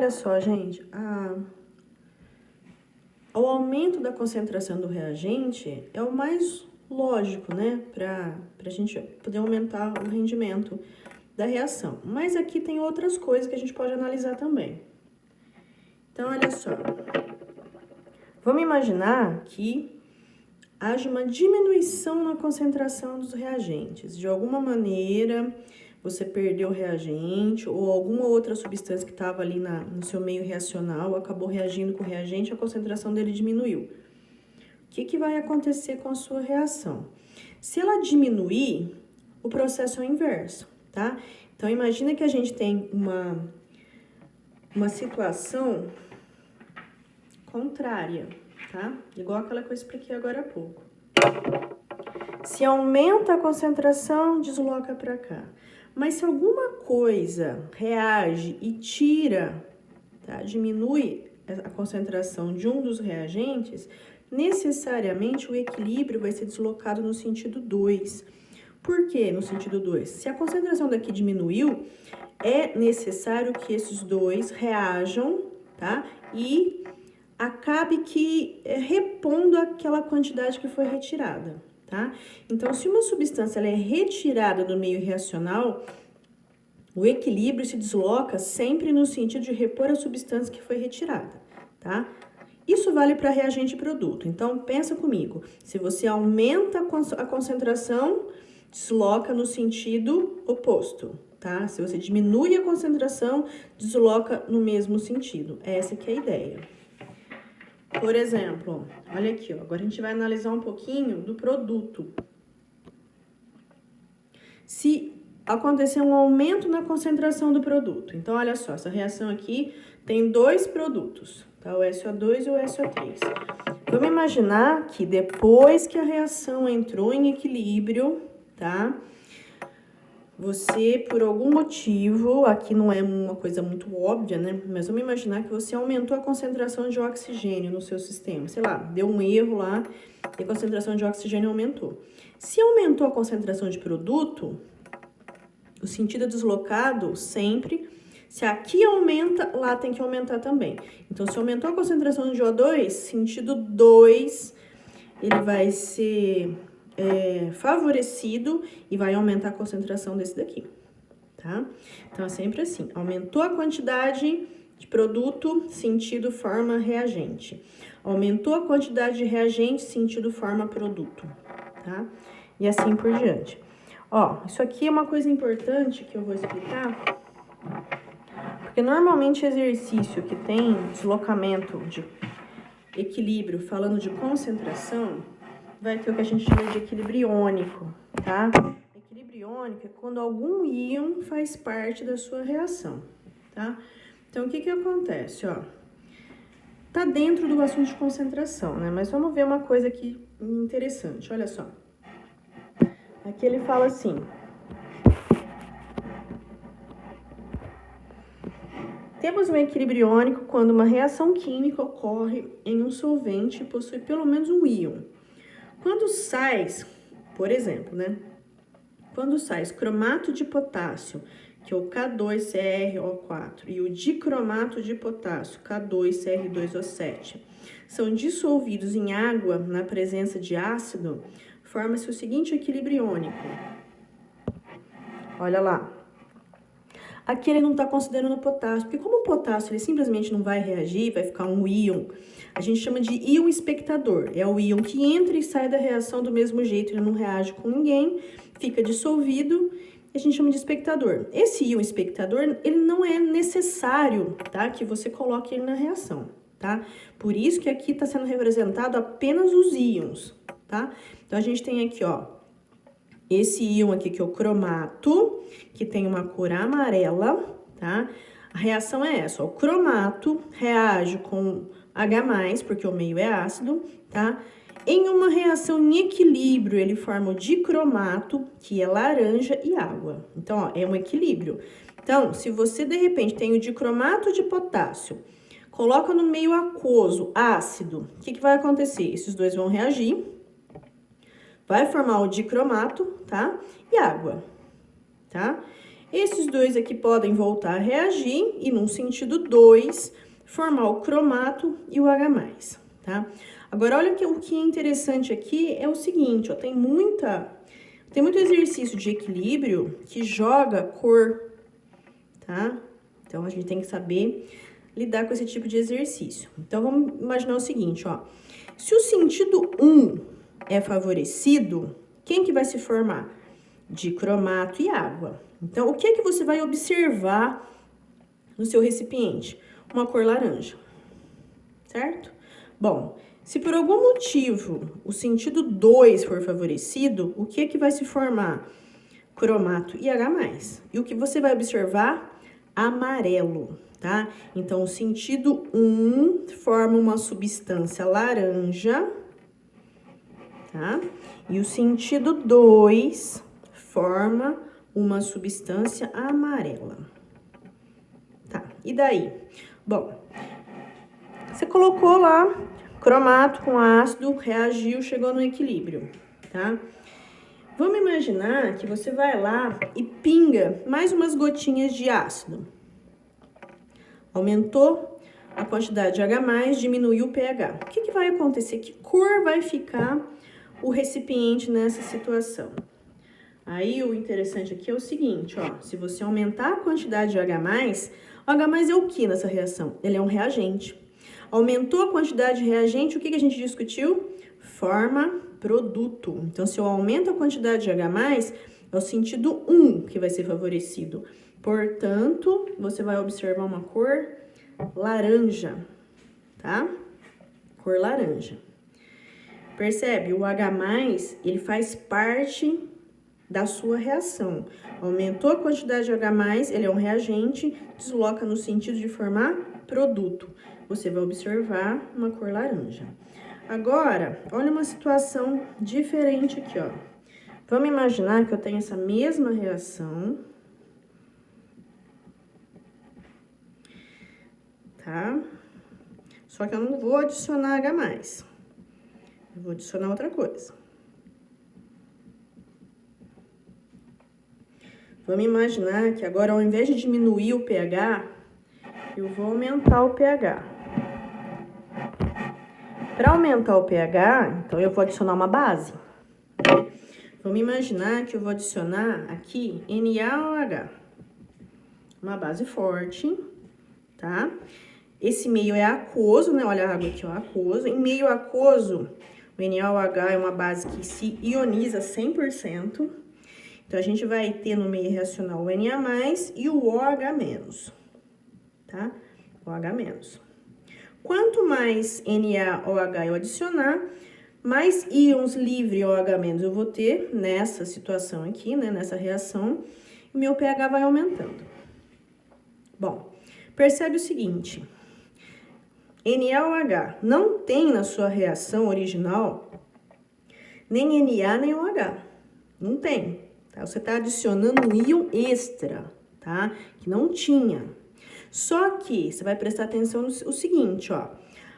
olha só, gente, o aumento da concentração do reagente é o mais lógico, né? Para a gente poder aumentar o rendimento da reação. Mas aqui tem outras coisas que a gente pode analisar também. Então, olha só. Vamos imaginar que haja uma diminuição na concentração dos reagentes. De alguma maneira, você perdeu o reagente ou alguma outra substância que estava ali no seu meio reacional acabou reagindo com o reagente, a concentração dele diminuiu. O que vai acontecer com a sua reação? Se ela diminuir, o processo é o inverso, tá? Então, imagina que a gente tem uma situação contrária, tá? Igual aquela que eu expliquei agora há pouco. Se aumenta a concentração, desloca para cá. Mas se alguma coisa reage e tira, tá? Diminui a concentração de um dos reagentes, necessariamente o equilíbrio vai ser deslocado no sentido 2. Por quê no sentido 2? Se a concentração daqui diminuiu, é necessário que esses dois reajam, tá? E acabe que repondo aquela quantidade que foi retirada, tá? Então, se uma substância ela é retirada do meio reacional, o equilíbrio se desloca sempre no sentido de repor a substância que foi retirada, tá? Isso vale para reagente e produto. Então, pensa comigo. Se você aumenta a concentração, desloca no sentido oposto, tá? Se você diminui a concentração, desloca no mesmo sentido. Essa que é a ideia. Por exemplo, olha aqui, ó, agora a gente vai analisar um pouquinho do produto. Se acontecer um aumento na concentração do produto, então olha só, essa reação aqui tem dois produtos, tá? O SO2 e o SO3. Vamos imaginar que depois que a reação entrou em equilíbrio, tá? Você, por algum motivo, aqui não é uma coisa muito óbvia, né? Mas vamos imaginar que você aumentou a concentração de oxigênio no seu sistema. Sei lá, deu um erro lá e a concentração de oxigênio aumentou. Se aumentou a concentração de produto, o sentido deslocado sempre, se aqui aumenta, lá tem que aumentar também. Então, se aumentou a concentração de O2, sentido 2, ele vai ser favorecido e vai aumentar a concentração desse daqui, tá? Então, é sempre assim, aumentou a quantidade de produto, sentido forma reagente. Aumentou a quantidade de reagente, sentido forma produto, tá? E assim por diante. Ó, isso aqui é uma coisa importante que eu vou explicar, porque normalmente exercício que tem deslocamento de equilíbrio, falando de concentração, vai ter o que a gente chama de equilíbrio iônico, tá? Equilíbrio iônico é quando algum íon faz parte da sua reação, tá? Então, o que acontece, ó? Tá dentro do assunto de concentração, né? Mas vamos ver uma coisa aqui interessante, olha só. Aqui ele fala assim: temos um equilíbrio iônico quando uma reação química ocorre em um solvente e possui pelo menos um íon. Quando sais, por exemplo, né? Quando sais cromato de potássio, que é o K2CrO4, e o dicromato de potássio, K2Cr2O7, são dissolvidos em água na presença de ácido, forma-se o seguinte equilíbrio iônico. Olha lá. Aqui ele não está considerando o potássio, porque como o potássio ele simplesmente não vai reagir, vai ficar um íon, a gente chama de íon espectador. É o íon que entra e sai da reação do mesmo jeito, ele não reage com ninguém, fica dissolvido, a gente chama de espectador. Esse íon espectador, ele não é necessário, tá, que você coloque ele na reação, tá? Por isso que aqui está sendo representado apenas os íons, tá? Então, a gente tem aqui, ó, esse íon aqui que é o cromato, que tem uma cor amarela, tá? A reação é essa, ó, o cromato reage com H+, porque o meio é ácido, tá? Em uma reação em equilíbrio, ele forma o dicromato, que é laranja e água. Então, ó, é um equilíbrio. Então, se você, de repente, tem o dicromato de potássio, coloca no meio aquoso, ácido, o que vai acontecer? Esses dois vão reagir, vai formar o dicromato, tá? E água, tá? Esses dois aqui podem voltar a reagir e, num sentido 2, formar o cromato e o H+, tá? Agora, olha que o que é interessante aqui é o seguinte, ó, tem muito exercício de equilíbrio que joga cor, tá? Então, a gente tem que saber lidar com esse tipo de exercício. Então, vamos imaginar o seguinte, ó. Se o sentido 1 é favorecido, quem que vai se formar? Dicromato e água. Então, o que é que você vai observar no seu recipiente? Uma cor laranja, certo? Bom, se por algum motivo o sentido 2 for favorecido, o que é que vai se formar? Cromato e H+. E o que você vai observar? Amarelo, tá? Então, o sentido 1 forma uma substância laranja, tá? E o sentido 2 forma uma substância amarela. Tá, e daí? Bom, você colocou lá cromato com ácido, reagiu, chegou no equilíbrio, tá? Vamos imaginar que você vai lá e pinga mais umas gotinhas de ácido. Aumentou a quantidade de H+, diminuiu o pH. O que que vai acontecer? Que cor vai ficar o recipiente nessa situação? Aí, o interessante aqui é o seguinte, ó. Se você aumentar a quantidade de H+, o H+ é o que nessa reação? Ele é um reagente. Aumentou a quantidade de reagente, o que que a gente discutiu? Forma produto. Então, se eu aumento a quantidade de H+, é o sentido 1 que vai ser favorecido. Portanto, você vai observar uma cor laranja, tá? Cor laranja. Percebe? O H+, ele faz parte da sua reação. Aumentou a quantidade de H+, ele é um reagente, desloca no sentido de formar produto. Você vai observar uma cor laranja. Agora, olha uma situação diferente aqui, ó. Vamos imaginar que eu tenho essa mesma reação, tá? Só que eu não vou adicionar H+. Eu vou adicionar outra coisa. Vamos imaginar que agora, ao invés de diminuir o pH, eu vou aumentar o pH. Para aumentar o pH, então eu vou adicionar uma base. Vamos imaginar que eu vou adicionar aqui NaOH. Uma base forte, tá? Esse meio é aquoso, né? Olha a água aqui, ó, aquoso. Em meio aquoso, o NaOH é uma base que se ioniza 100%. Então, a gente vai ter no meio reacional o Na+, e o OH-, tá? OH-. Quanto mais NaOH eu adicionar, mais íons livre OH- eu vou ter nessa situação aqui, né? Nessa reação, e meu pH vai aumentando. Bom, percebe o seguinte, NaOH não tem na sua reação original nem Na nem OH, não tem. Tá? Você está adicionando um íon extra, tá? Que não tinha. Só que você vai prestar atenção no seguinte, ó.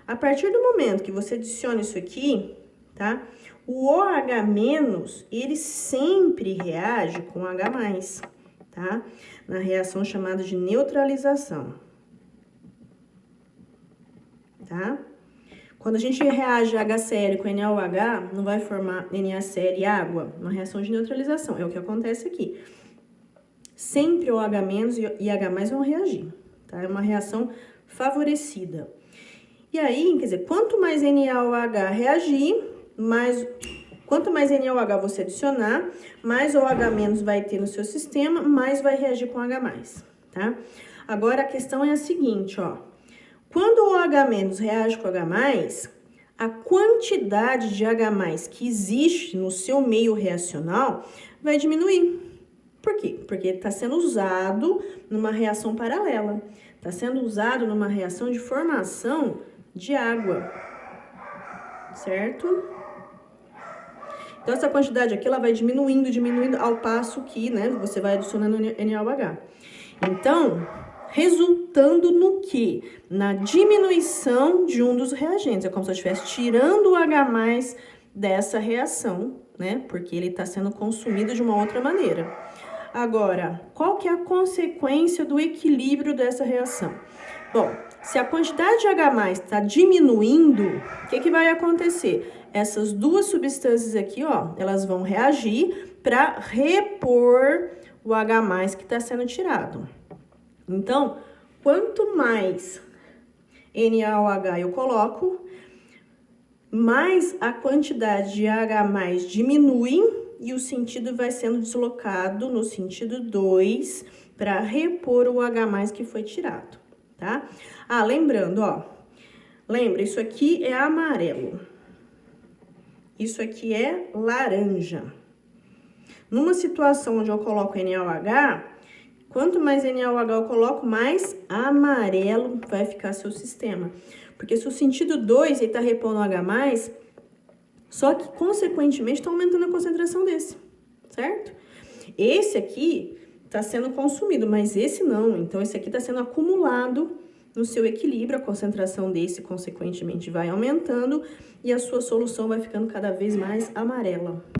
A partir do momento que você adiciona isso aqui, tá? O OH-, ele sempre reage com H+, tá? Na reação chamada de neutralização. Tá? Quando a gente reage HCl com NaOH, não vai formar NaCl e água, uma reação de neutralização. É o que acontece aqui. Sempre o OH- e H+ vão reagir, tá? É uma reação favorecida. E aí, quer dizer, quanto mais NaOH reagir, quanto mais NaOH você adicionar, mais OH- vai ter no seu sistema, mais vai reagir com H+, tá? Agora, a questão é a seguinte, ó. Quando o OH- reage com H+, a quantidade de H+ que existe no seu meio reacional vai diminuir. Por quê? Porque está sendo usado numa reação paralela. Está sendo usado numa reação de formação de água. Certo? Então, essa quantidade aqui, ela vai diminuindo, ao passo que, né, você vai adicionando NaOH. Então, resultando no quê? Na diminuição de um dos reagentes. É como se eu estivesse tirando o H+ dessa reação, né? Porque ele está sendo consumido de uma outra maneira. Agora, qual que é a consequência do equilíbrio dessa reação? Bom, se a quantidade de H+ está diminuindo, o que vai acontecer? Essas duas substâncias aqui, ó, elas vão reagir para repor o H+ que está sendo tirado. Então, quanto mais NaOH eu coloco, mais a quantidade de H+ diminui e o sentido vai sendo deslocado no sentido 2 para repor o H+ que foi tirado, tá? Ah, lembrando, ó, lembra, isso aqui é amarelo, isso aqui é laranja. Numa situação onde eu coloco NaOH, quanto mais NaOH eu coloco, mais amarelo vai ficar seu sistema. Porque se o sentido 2 ele tá repondo o H+, só que, consequentemente, está aumentando a concentração desse, certo? Esse aqui está sendo consumido, mas esse não. Então, esse aqui está sendo acumulado no seu equilíbrio, a concentração desse, consequentemente, vai aumentando e a sua solução vai ficando cada vez mais amarela.